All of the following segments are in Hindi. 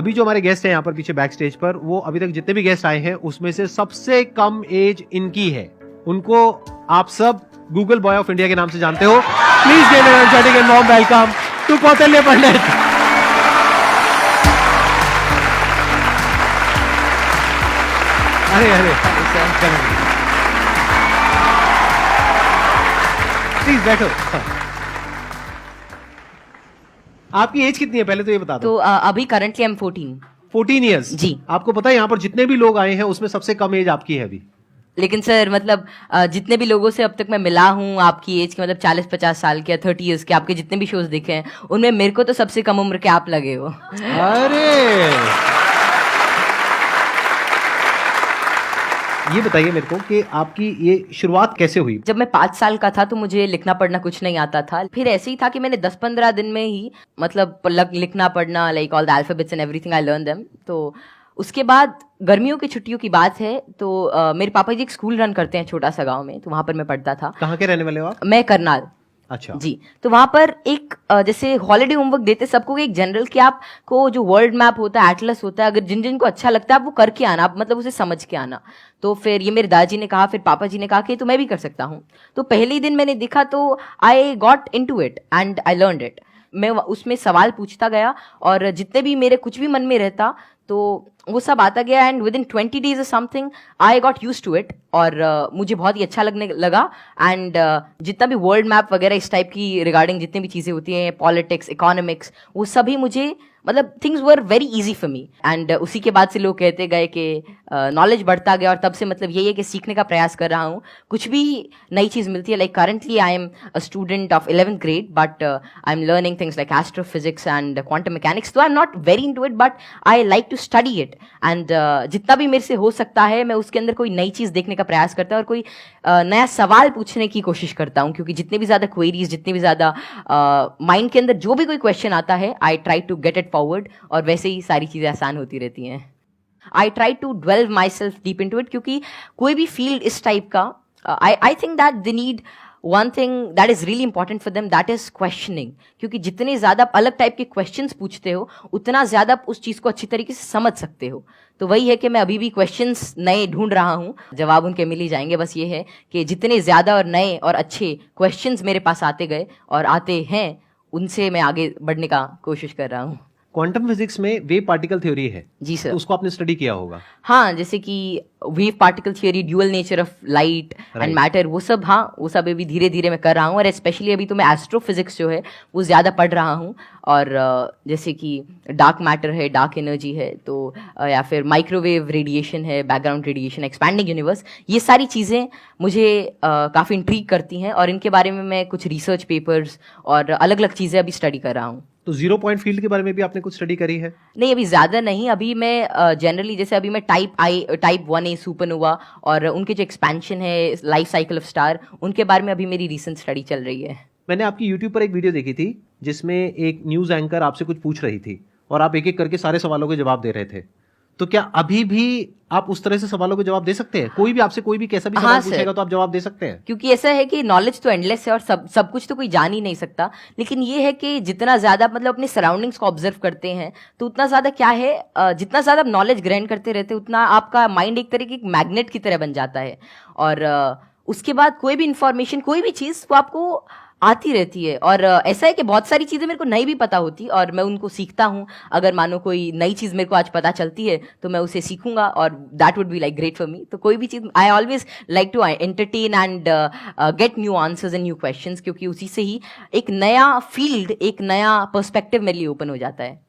अभी जो हमारे गेस्ट हैं यहाँ पर पीछे बैक स्टेज पर, वो अभी तक जितने भी गेस्ट आए हैं उसमें से सबसे कम एज इनकी है। उनको आप सब गूगल बॉय ऑफ इंडिया के नाम से जानते हो। Please give an energetic and warm welcome to Kautilya Pandit. अरे प्लीज बैठो। आपकी एज कितनी है पहले तो ये बता दो। तो अभी करंटली आई एम 14 ईयर्स जी। आपको पता है यहाँ पर जितने भी लोग आए हैं उसमें सबसे कम एज आपकी है अभी। लेकिन सर मतलब जितने भी लोगों से अब तक मैं मिला हूँ आपकी एज के, मतलब 40-50 साल के या 30 ईयर्स के, आपके जितने भी शोज देखे हैं उनमें मेरे को तो सबसे कम उम्र के आप लगे हो। अरे ये बताइए मेरे को कि आपकी ये शुरुआत कैसे हुई। जब मैं 5 साल का था तो मुझे लिखना पढ़ना कुछ नहीं आता था। फिर ऐसे ही था कि मैंने 10-15 दिन में ही मतलब लिखना पढ़ना, like all the alphabets and everything I learn them. तो उसके बाद गर्मियों की छुट्टियों की बात है तो मेरे पापा जी एक स्कूल रन करते हैं छोटा सा गांव में, तो वहां पर मैं पढ़ता था। कहाँ के रहने वाले हो आप? मैं करनाल। अच्छा जी। तो वहां पर एक जैसे हॉलिडे होमवर्क देते सबको एक जनरल कि आपको जो वर्ल्ड मैप होता है, एटलस होता है, अगर जिन जिन को अच्छा लगता है आप वो करके आना, आप मतलब उसे समझ के आना। तो फिर ये मेरे दादाजी ने कहा, फिर पापा जी ने कहा कि तो मैं भी कर सकता हूँ। तो पहले ही दिन मैंने देखा तो I got into it and I learned it. मैं उसमें सवाल पूछता गया और जितने भी मेरे कुछ भी मन में रहता तो वो सब आता गया एंड विद इन 20 डेज और something I got use to it और मुझे बहुत ही अच्छा लगने लगा। एंड जितना भी वर्ल्ड मैप वगैरह इस टाइप की रिगार्डिंग जितनी भी चीज़ें होती हैं, पॉलिटिक्स, इकोनॉमिक्स, वो सभी मुझे मतलब things were very easy for me. And उसी के बाद से लोग कहते गए कि नॉलेज बढ़ता गया और तब से मतलब यही है कि सीखने का प्रयास कर रहा हूँ। कुछ भी नई चीज़ मिलती है, like currently I am a student of 11th grade but I am learning things like astrophysics and quantum mechanics. तो I am not very into it but I like to study it and जितना भी मेरे से हो सकता है मैं उसके अंदर कोई नई चीज़ देखने का प्रयास करता हूँ और कोई नया सवाल पूछने की कोशिश करता हूँ, क्योंकि जितने भी ज़्यादा क्वेरीज, जितनी भी ज़्यादा माइंड के अंदर जो भी कोई क्वेश्चन आता है I try to get it forward और वैसे ही सारी चीज़ें आसान होती रहती हैं। I try to delve myself deep into it, क्योंकि कोई भी फील्ड इस टाइप का I think that they need one thing that is really important for them, that is questioning. क्योंकि जितने ज़्यादा आप अलग टाइप के क्वेश्चंस पूछते हो उतना ज़्यादा आप उस चीज़ को अच्छी तरीके से समझ सकते हो। तो वही है कि मैं अभी भी क्वेश्चंस नए ढूंढ रहा हूँ, जवाब उनके मिल ही जाएंगे। बस ये है कि जितने ज़्यादा और नए और अच्छे क्वेश्चंस मेरे पास आते गए और आते हैं उनसे मैं आगे बढ़ने का कोशिश कर रहा हूँ। क्वांटम फिजिक्स में वेव पार्टिकल थ्योरी है जी सर। तो उसको आपने स्टडी किया होगा। हाँ, जैसे कि wave particle theory, dual nature of light and matter, वो सब, हाँ वो सब अभी धीरे धीरे मैं कर रहा हूँ। और स्पेशली अभी तो मैं एस्ट्रोफिजिक्स जो है वो ज़्यादा पढ़ रहा हूँ। और जैसे कि डार्क मैटर है, डार्क एनर्जी है, तो या फिर माइक्रोवेव रेडिएशन है, बैकग्राउंड रेडिएशन, एक्सपैंडिंग यूनिवर्स, ये सारी चीज़ें मुझे काफ़ी इंट्रीग करती हैं और इनके बारे में मैं कुछ रिसर्च पेपर्स और अलग अलग चीज़ें अभी स्टडी कर रहा हूँ। तो 0 पॉइंट फील्ड के बारे में भी आपने कुछ स्टडी करी है? नहीं, अभी ज़्यादा नहीं। अभी मैं जनरली जैसे अभी मैं टाइप 1A सुपरनोवा और उनके जो एक्सपेंशन है, लाइफ साइकिल ऑफ स्टार, उनके बारे में अभी मेरी रिसेंट स्टडी चल रही है। मैंने आपकी YouTube पर एक वीडियो देखी थी जिसमें एक न्यूज़ एंकर आपसे कुछ पूछ रही थी और आप एक एक करके सारे सवालों के जवाब दे रहे थे। तो क्या अभी भी आप उस तरह से सवालों के जवाब दे सकते हैं? कोई भी आपसे कोई भी कैसा भी सवाल पूछेगा तो आप जवाब दे सकते हैं? क्योंकि ऐसा है कि नॉलेज तो एंडलेस है और सब कुछ तो कोई जान ही नहीं सकता। लेकिन ये है कि जितना ज़्यादा मतलब अपने सराउंडिंग्स को ऑब्जर्व करते हैं तो उतना ज़्यादा क्या है, जितना ज़्यादा आप नॉलेज ग्रहण करते रहते हैं उतना आपका माइंड एक तरह की मैग्नेट की तरह बन जाता है। और उसके बाद कोई भी इंफॉर्मेशन, कोई भी चीज़ वो आपको आती रहती है। और ऐसा है कि बहुत सारी चीज़ें मेरे को नहीं भी पता होती और मैं उनको सीखता हूँ। अगर मानो कोई नई चीज़ मेरे को आज पता चलती है तो मैं उसे सीखूंगा और that would be like great for me. तो कोई भी चीज़ I always like to entertain and get new answers and new questions, क्योंकि उसी से ही एक नया फील्ड, एक नया पर्सपेक्टिव मेरे लिए ओपन हो जाता है।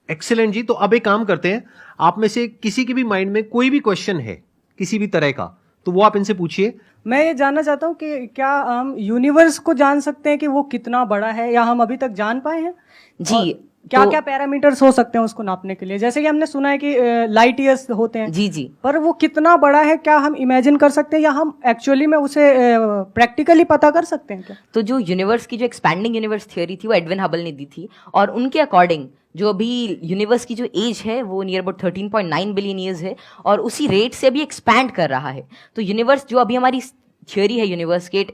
एक्सीलेंट जी। तो अब एक काम करते हैं, आप में से किसी के भी माइंड में कोई भी क्वेश्चन है किसी भी तरह का तो वो आप इनसे पूछिए। मैं ये जानना चाहता हूँ कि क्या हम यूनिवर्स को जान सकते हैं कि वो कितना बड़ा है, या हम अभी तक जान पाए हैं? जी, क्या तो क्या पैरामीटर्स हो सकते हैं उसको नापने के लिए? जैसे कि हमने सुना है कि लाइट ईयर्स होते हैं। जी जी। पर वो कितना बड़ा है, क्या हम इमेजिन कर सकते हैं या हम एक्चुअली में उसे प्रैक्टिकली पता कर सकते हैं क्या? तो जो यूनिवर्स की जो एक्सपैंडिंग यूनिवर्स थ्योरी थी वो एडविन हबल ने दी थी और उनके अकॉर्डिंग जो अभी यूनिवर्स की जो एज है वो नियर अबाउट 13.9 बिलियन ईयर्स है और उसी रेट से अभी एक्सपैंड कर रहा है। तो यूनिवर्स जो अभी हमारी थियोरी है यूनिवर्स के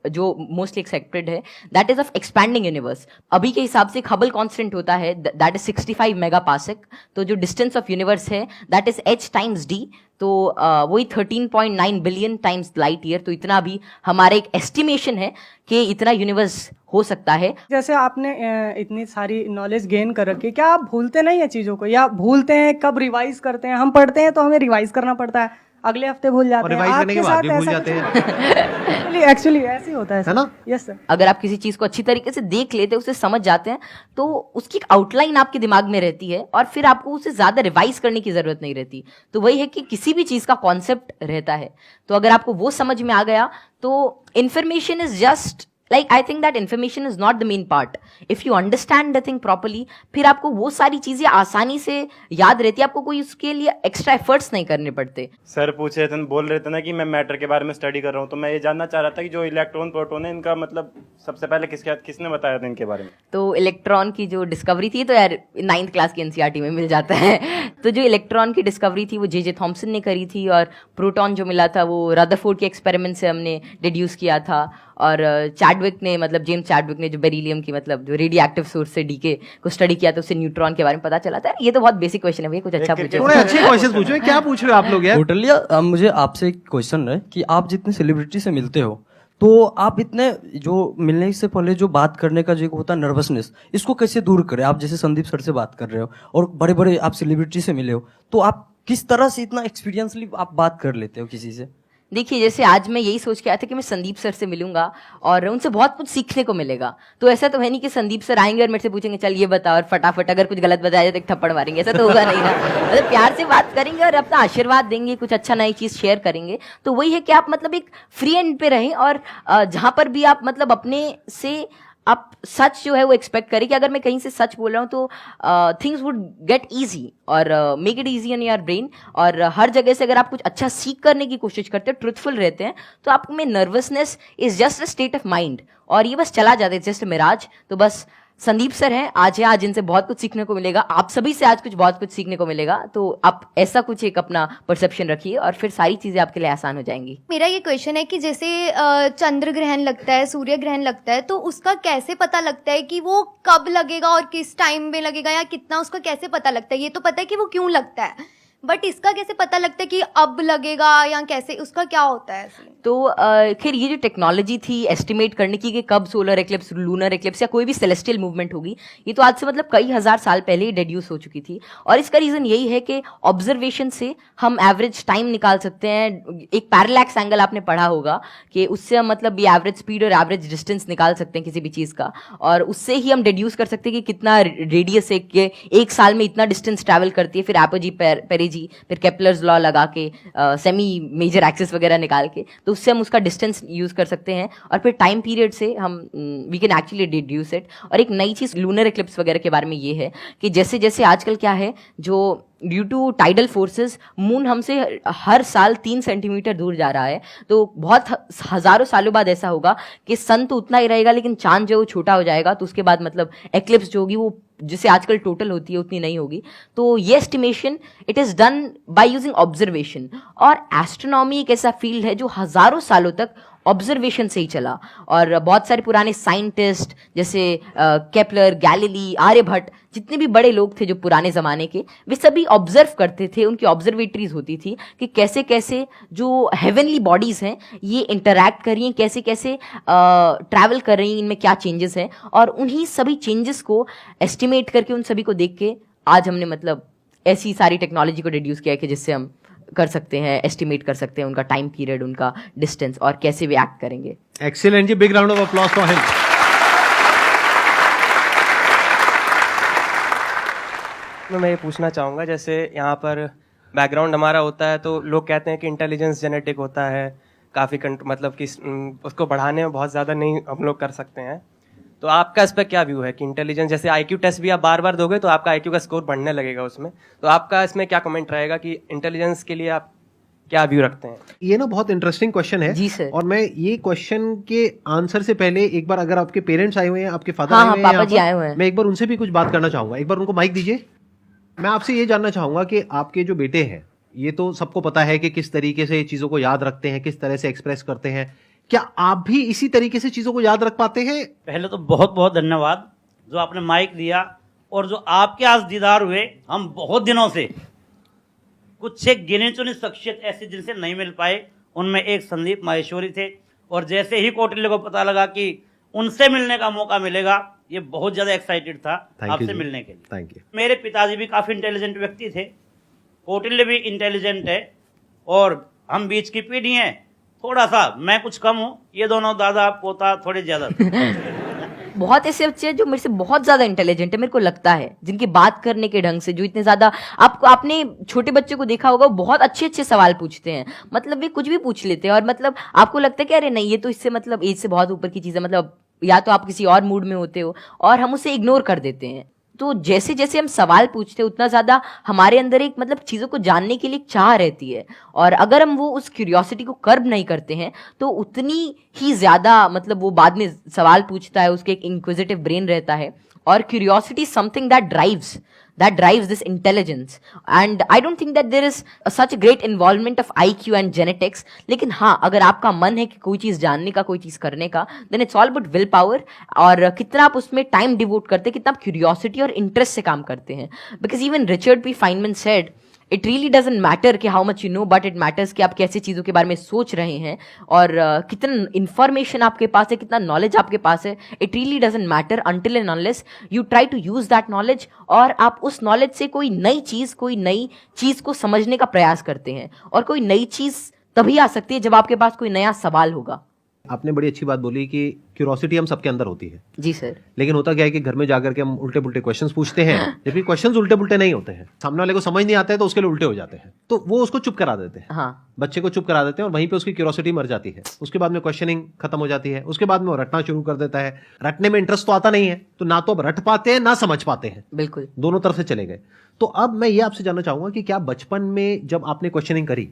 जो मोस्टली एक्सेप्टेड है, that is of expanding universe. अभी के हिसाब से हबल कांस्टेंट होता है दैट इज 65 मेगापास्क। तो जो डिस्टेंस ऑफ यूनिवर्स है that is h times d, तो वही 13.9 बिलियन टाइम्स लाइट ईयर। तो इतना भी हमारा एक एस्टिमेशन है कि इतना यूनिवर्स हो सकता है। जैसे आपने इतनी सारी नॉलेज गेन कर रखी है, क्या आप भूलते नहीं है चीजों को, या भूलते हैं? कब रिवाइज करते हैं? हम पढ़ते हैं तो हमें रिवाइज करना पड़ता है, अगले हफ्ते भूल जाते और हैं। रिवाइज करने के आपके बाद साथ भी भूल ऐसा जाते कुछ- हैं। एक्चुअली ऐसे ही होता है है ना? Yes sir. अगर आप किसी चीज को अच्छी तरीके से देख लेते हैं, उसे समझ जाते हैं, तो उसकी एक आउटलाइन आपके दिमाग में रहती है और फिर आपको उसे ज्यादा रिवाइज करने की जरूरत नहीं रहती। तो वही है कि किसी भी चीज का कॉन्सेप्ट रहता है, तो अगर आपको वो समझ में आ गया तो information is just like I think that information is not the main part. If you understand the thing properly, फिर आपको वो सारी चीजें आसानी से याद रहती है, आपको कोई उसके लिए एक्स्ट्रा एफर्ट्स नहीं करने पड़ते। सर पूछ रहे थे, बोल रहे थे ना कि मैं मैटर के बारे में स्टडी कर रहा हूँ, तो मैं ये जानना चाह रहा था कि जो इलेक्ट्रॉन प्रोटॉन है इनका मतलब सबसे पहले किसने बताया था इनके बारे में? तो इलेक्ट्रॉन की जो डिस्कवरी थी, तो यार 9th क्लास की एनसीईआरटी में मिल जाता है। तो जो इलेक्ट्रॉन की डिस्कवरी थी वो जे थॉमसन ने करी थी, और प्रोटॉन जो मिला था वो रदरफोर्ड के एक्सपेरिमेंट से हमने डिड्यूस किया था। और चैडविक ने, मतलब जेम्स चैडविक ने जो बेरिलियम की, मतलब जो रेडियो एक्टिव सोर्स से डीके को स्टडी किया, तो उससे न्यूट्रॉन के बारे में पता चला था। ये तो बहुत बेसिक क्वेश्चन है भैया, कुछ अच्छा पूछो। थोड़े अच्छे क्वेश्चन पूछो। क्या पूछ रहे हो आप लोग यार? टोटली। मुझे आपसे एक क्वेश्चन है कि आप जितने सेलिब्रिटी से मिलते हो, तो आप इतने जो मिलने से पहले जो बात करने का जो होता है नर्वसनेस, इसको कैसे दूर करें? आप जैसे संदीप सर से बात कर रहे हो और बड़े बड़े आप सेलिब्रिटी से मिले हो, तो आप किस तरह से इतना एक्सपीरियंसली आप बात कर लेते हो किसी से? देखिए, जैसे आज मैं यही सोच के आया था कि मैं संदीप सर से मिलूंगा और उनसे बहुत कुछ सीखने को मिलेगा। तो ऐसा तो है नहीं कि संदीप सर आएंगे और मेरे से पूछेंगे चल ये बता, और फटाफट अगर कुछ गलत बताया जाए तो एक थप्पड़ मारेंगे। ऐसा तो होगा नहीं ना। मतलब प्यार से बात करेंगे और अपना आशीर्वाद देंगे, कुछ अच्छा नई चीज शेयर करेंगे। तो वही है कि आप मतलब एक फ्री एंड पे रहें, और जहां पर भी आप मतलब अपने से आप सच जो है वो एक्सपेक्ट करें कि अगर मैं कहीं से सच बोल रहा हूँ तो थिंग्स वुड गेट इजी, और make it easy in your brain. और हर जगह से अगर आप कुछ अच्छा सीख करने की कोशिश करते हैं, ट्रुथफुल रहते हैं, तो आप में nervousness is just a state of mind, और ये बस चला जाता है, जस्ट मिराज। तो बस संदीप सर हैं, आज है, आज इनसे बहुत कुछ सीखने को मिलेगा, आप सभी से आज बहुत कुछ सीखने को मिलेगा। तो आप ऐसा कुछ एक अपना परसेप्शन रखिए और फिर सारी चीजें आपके लिए आसान हो जाएंगी। मेरा ये क्वेश्चन है कि जैसे चंद्र ग्रहण लगता है, सूर्य ग्रहण लगता है, तो उसका कैसे पता लगता है कि वो कब लगेगा और किस टाइम में लगेगा, या कितना, उसका कैसे पता लगता है? ये तो पता है कि वो क्यों लगता है, बट इसका कैसे पता लगता है कि अब लगेगा, या कैसे, उसका क्या होता है? तो खैर ये जो टेक्नोलॉजी थी एस्टिमेट करने की कि कब सोलर एक्लिप्स, लूनर एक्लिप्स या कोई भी सेलेस्टियल मूवमेंट होगी, ये तो आज से मतलब कई हजार साल पहले ही डेड्यूस हो चुकी थी। और इसका रीजन यही है कि ऑब्जर्वेशन से हम एवरेज टाइम निकाल सकते हैं। एक पैरेलैक्स एंगल आपने पढ़ा होगा कि उससे हम मतलब ये एवरेज स्पीड और एवरेज डिस्टेंस निकाल सकते हैं किसी भी चीज का, और उससे ही हम डेड्यूस कर सकते हैं कि कितना रेडियस है, कि एक साल में इतना डिस्टेंस ट्रैवल करती है। फिर एपोजी, पेरेजी, फिर केपलर्स लॉ लगा के सेमी मेजर एक्सिस वगैरह निकाल के, तो उससे हम उसका डिस्टेंस यूज कर सकते हैं, और फिर टाइम पीरियड से हम we can actually deduce it. और एक नई चीज लूनर एक्लिप्स वगैरह के बारे में ये है कि जैसे जैसे आजकल क्या है, जो due to tidal forces moon हमसे हर साल 3 सेंटीमीटर दूर जा रहा है, तो बहुत हजारों सालों बाद ऐसा होगा कि सन तो उतना ही रहेगा लेकिन चांद जो छोटा हो जाएगा, तो उसके बाद मतलब एक्लिप्स जो होगी वो जिसे आजकल टोटल होती है उतनी नहीं होगी। तो ये estimation it is done by using observation. और एस्ट्रोनॉमी एक ऐसा फील्ड है जो हजारों सालों तक ऑब्जर्वेशन से ही चला, और बहुत सारे पुराने साइंटिस्ट जैसे केपलर, गैलीली, आर्यभट्ट, जितने भी बड़े लोग थे जो पुराने जमाने के, वे सभी ऑब्जर्व करते थे। उनकी ऑब्जर्वेटरीज होती थी कि कैसे कैसे जो हेवनली बॉडीज हैं ये इंटरैक्ट कर रही हैं, कैसे कैसे ट्रैवल कर रही हैं, इनमें क्या चेंजेस हैं, और उन्हीं सभी चेंजेस को एस्टिमेट करके, उन सभी को देख के आज हमने मतलब ऐसी सारी टेक्नोलॉजी को डिड्यूस किया है कि जिससे हम कर सकते हैं, एस्टिमेट कर सकते हैं उनका टाइम पीरियड, उनका डिस्टेंस, और कैसे वे एक्ट करेंगे। Excellent ji, big round of applause for him. मैं ये पूछना चाहूँगा, जैसे यहाँ पर बैकग्राउंड हमारा होता है तो लोग कहते हैं कि इंटेलिजेंस जेनेटिक होता है, काफ़ी मतलब कि उसको बढ़ाने में बहुत ज़्यादा नहीं हम लोग कर सकते हैं। तो आपका इस पर क्या व्यू है कि इंटेलिजेंस, जैसे आईक्यू टेस्ट भी आप बार बार दोगे तो आपका आईक्यू का स्कोर बढ़ने लगेगा उसमें, तो आपका इसमें क्या कमेंट रहेगा कि इंटेलिजेंस के लिए आप क्या व्यू रखते हैं? ये ना बहुत इंटरेस्टिंग क्वेश्चन है जी सर। और मैं ये क्वेश्चन के आंसर से पहले एक बार, अगर आपके पेरेंट्स आए हुए हैं, आपके फादर हाँ, आए हुए हैं, पापा जी आए हुए हैं, मैं एक बार उनसे भी कुछ बात करना चाहूंगा। एक बार उनको माइक दीजिए। मैं आपसे ये जानना चाहूंगा कि आपके जो बेटे हैं ये तो सबको पता है कि किस तरीके से चीजों को याद रखते हैं, किस तरह से एक्सप्रेस करते हैं। क्या आप भी इसी तरीके से चीजों को याद रख पाते हैं? पहले तो बहुत बहुत धन्यवाद जो आपने माइक दिया, और जो आपके आज दीदार हुए। हम बहुत दिनों से कुछ एक गिने चुने शख्सियत ऐसे जिनसे नहीं मिल पाए, उनमें एक संदीप माहेश्वरी थे, और जैसे ही कौटिल्य को पता लगा कि उनसे मिलने का मौका मिलेगा, ये बहुत ज्यादा एक्साइटेड था आपसे मिलने के लिए। Thank you. मेरे पिताजी भी काफी इंटेलिजेंट व्यक्ति थे, कौटिल्य भी इंटेलिजेंट है, और हम बीच की पीढ़ी हैं। थोड़ा सा मैं कुछ कम हूँ, ये दोनों दादा पोता थोड़े ज्यादा बहुत ऐसे बच्चे हैं जो मेरे से बहुत ज्यादा इंटेलिजेंट है, मेरे को लगता है, जिनकी बात करने के ढंग से, जो इतने ज्यादा, आपने छोटे बच्चे को देखा होगा, वो बहुत अच्छे अच्छे सवाल पूछते हैं, मतलब वे कुछ भी पूछ लेते हैं, और मतलब आपको लगता है कि अरे नहीं, ये तो इससे मतलब एज से बहुत ऊपर की चीज है, मतलब या तो आप किसी और मूड में होते हो, और हम उसे इग्नोर कर देते हैं। तो जैसे जैसे हम सवाल पूछते हैं, उतना ज्यादा हमारे अंदर एक मतलब चीजों को जानने के लिए एक चाह रहती है, और अगर हम वो उस क्यूरियोसिटी को कर्ब नहीं करते हैं, तो उतनी ही ज्यादा मतलब वो बाद में सवाल पूछता है, उसके एक इंक्विजिटिव ब्रेन रहता है, और curiosity something that drives this intelligence, and I don't think that there is such a great involvement of IQ and genetics. लेकिन हाँ, अगर आपका मन है कि कोई चीज जानने का, कोई चीज करने का, then it's all about will power, और कितना आप उसमें टाइम डिवोट करते हैं, कितना आप क्यूरियोसिटी और इंटरेस्ट से काम करते हैं। Because even Richard P Feynman said, it really doesn't matter कि how much you know, but it matters कि आप कैसी चीज़ों के बारे में सोच रहे हैं, और कितना इंफॉर्मेशन आपके पास है, कितना नॉलेज आपके पास है। It really doesn't matter until and unless you try to use that knowledge, और आप उस नॉलेज से कोई नई चीज़ को समझने का प्रयास करते हैं। और कोई नई चीज़ तभी आ सकती है जब आपके पास कोई नया सवाल होगा। आपने बड़ी अच्छी बात बोली कि क्यूरोसिटी हम सबके अंदर होती है। जी सर। लेकिन होता क्या है कि घर में जाकर के हम उल्टे पुल्टे क्वेश्चंस पूछते हैं, जबकि क्वेश्चंस उल्टे पुल्टे नहीं होते हैं। सामने वाले को समझ नहीं आता है तो उसके लिए उल्टे हो जाते हैं, तो वो उसको चुप करा देते हैं। हाँ, बच्चे को चुप करा देते हैं, और वहीं पे उसकी क्यूरोसिटी मर जाती है। उसके बाद में क्वेश्चनिंग खत्म हो जाती है, उसके बाद में वो रटना शुरू कर देता है। रटने में इंटरेस्ट तो आता नहीं है, तो ना तो अब रट पाते हैं ना समझ पाते हैं, बिल्कुल दोनों तरफ से चले गए। तो अब मैं ये आपसे जानना चाहूंगा कि क्या बचपन में जब आपने क्वेश्चनिंग करी,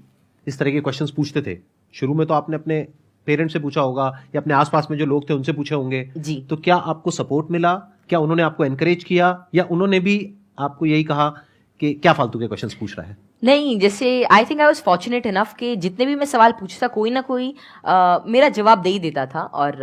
इस तरह के क्वेश्चंस पूछते थे, शुरू में तो आपने अपने पेरेंट्स से पूछा होगा या अपने आसपास में जो लोग थे उनसे पूछे होंगे जी, तो क्या आपको सपोर्ट मिला? क्या उन्होंने आपको एनकरेज किया, या उन्होंने भी आपको यही कहा कि क्या फालतू के क्वेश्चंस पूछ रहा है? नहीं, जैसे I think I was fortunate enough कि जितने भी मैं सवाल पूछता, कोई ना कोई मेरा जवाब दे ही देता था। और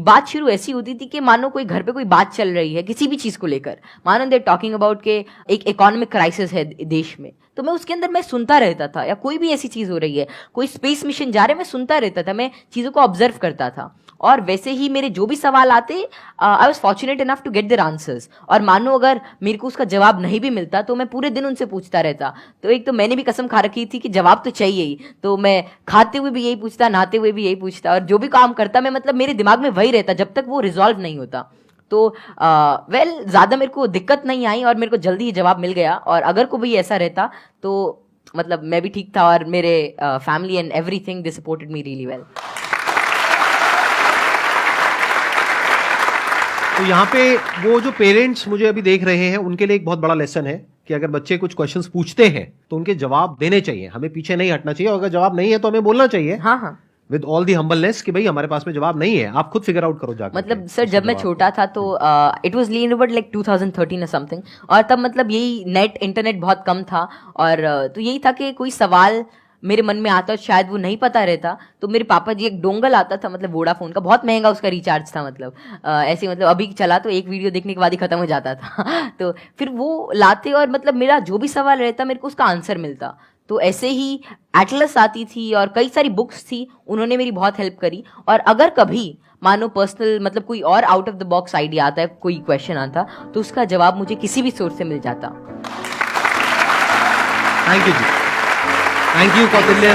बात शुरू ऐसी होती थी कि मानो कोई घर पे कोई बात चल रही है किसी भी चीज़ को लेकर, मानो दे टॉकिंग अबाउट के एक इकोनॉमिक क्राइसिस है देश में, तो मैं उसके अंदर मैं सुनता रहता था, या कोई भी ऐसी चीज़ हो रही है, कोई स्पेस मिशन जा रहे, मैं सुनता रहता था, मैं चीज़ों को ऑब्जर्व करता था। और वैसे ही मेरे जो भी सवाल आते, I was fortunate enough to get their answers. और मानो अगर मेरे को उसका जवाब नहीं भी मिलता तो मैं पूरे दिन उनसे पूछता रहता। तो एक तो मैंने भी कसम खा रखी थी कि जवाब तो चाहिए ही, तो मैं खाते हुए भी यही पूछता, नहाते हुए भी यही पूछता, और जो भी काम करता मैं मतलब मेरे दिमाग में वही रहता जब तक वो रिजॉल्व नहीं होता। तो ज़्यादा मेरे को दिक्कत नहीं आई, और मेरे को जल्दी ही जवाब मिल गया। और अगर कोई ऐसा रहता तो मतलब मैं भी ठीक था, और मेरे family and everything they supported me really well. तो यहाँ पे वो जो पेरेंट्स मुझे अभी देख रहे हैं, उनके लिए एक बहुत बड़ा लेसन है कि अगर बच्चे कुछ क्वेश्चंस पूछते हैं तो उनके जवाब देने चाहिए, हमें पीछे नहीं हटना चाहिए। और अगर जवाब नहीं है तो हमें बोलना चाहिए, हाँ, विद ऑल दी हम्बलनेस कि भाई हमारे पास में जवाब नहीं है, आप खुद फिगर आउट करो जाकर। मतलब सर जब मैं छोटा था तो it was lean about like 2013 और समथिंग, और तब मतलब यही इंटरनेट बहुत कम था, और तो यही था कि कोई सवाल मेरे मन में आता, शायद वो नहीं पता रहता, तो मेरे पापा जी एक डोंगल आता था, मतलब वोडाफोन का, बहुत महंगा उसका रिचार्ज था, मतलब ऐसे मतलब अभी चला तो एक वीडियो देखने के बाद ही खत्म हो जाता था तो फिर वो लाते, और मतलब मेरा जो भी सवाल रहता मेरे को उसका आंसर मिलता। तो ऐसे ही एटलस आती थी और कई सारी बुक्स थी, उन्होंने मेरी बहुत हेल्प करी। और अगर कभी मानो पर्सनल मतलब कोई और out of the box idea आता है, कोई क्वेश्चन आता, तो उसका जवाब मुझे किसी भी सोर्स से मिल जाता। Thank you ji, thank you Kautilya.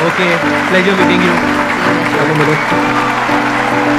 Okay, pleasure meeting you. चलो मिलो।